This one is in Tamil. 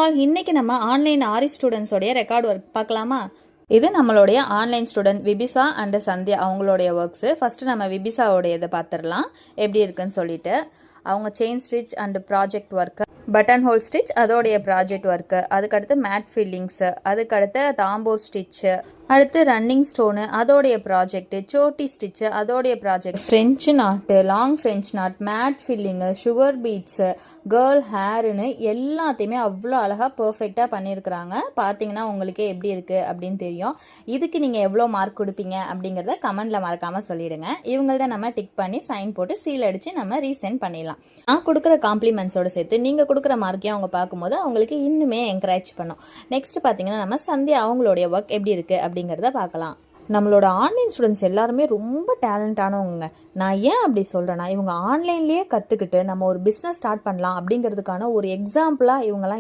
ஆல் இன்னைக்கு நம்ம ஆன்லைன் ஆரி ஸ்டூடெண்ட்ஸோடைய ரெக்கார்ட் ஒர்க் பார்க்கலாமா? இது நம்மளுடைய ஆன்லைன் ஸ்டூடெண்ட் விபிசா அண்ட் சந்தியா அவங்களுடைய ஒர்க்ஸு. ஃபஸ்ட்டு நம்ம விபிசாவோடைய இதை பார்த்துடலாம் எப்படி இருக்குன்னு சொல்லிட்டு. அவங்க chain stitch and project work, button hole stitch அதோடைய ப்ராஜெக்ட் ஒர்க்கு, அதுக்கடுத்து மேட் ஃபில்லிங்ஸு, அதுக்கடுத்து தாம்போர் ஸ்டிச்சு, அடுத்து ரன்னிங் ஸ்டோனு அதோடைய ப்ராஜெக்ட்டு, சோட்டி ஸ்டிச்சு அதோடைய project, French knot, long French knot, mat filling, sugar beads, girl ஹேருன்னு எல்லாத்தையுமே அவ்வளோ அழகாக பர்ஃபெக்டாக பண்ணியிருக்கிறாங்க. பார்த்தீங்கன்னா உங்களுக்கே எப்படி இருக்குது அப்படின்னு தெரியும். இதுக்கு நீங்கள் எவ்வளோ மார்க் கொடுப்பீங்க அப்படிங்கிறத கமெண்டில் மறக்காமல் சொல்லிவிடுங்க. இவங்கள்தான் நம்ம டிக் பண்ணி சைன் போட்டு சீல் அடித்து நம்ம ரீசென்ட் பண்ணிடலாம். நான் கொடுக்குற காம்ப்ளிமெண்ட்ஸோடு சேர்த்து நீங்கள் கொடுக்குற மார்க்கையும் அவங்க பார்க்கும்போது அவங்களுக்கு இன்னுமே என்கரேஜ் பண்ணும். நெக்ஸ்ட் பார்த்தீங்கன்னா நம்ம சந்தியா அவங்களுடைய ஒர்க் எப்படி இருக்குது அப்படிங்கிறத பார்க்கலாம். நம்மளோட ஆன்லைன் ஸ்டூடெண்ட்ஸ் எல்லாருமே ரொம்ப டேலண்டானவங்க. நான் ஏன் அப்படி சொல்கிறேன்னா, இவங்க ஆன்லைன்லேயே கற்றுக்கிட்டு நம்ம ஒரு பிஸ்னஸ் ஸ்டார்ட் பண்ணலாம் அப்படிங்கிறதுக்கான ஒரு எக்ஸாம்பிளாக இவங்கெல்லாம்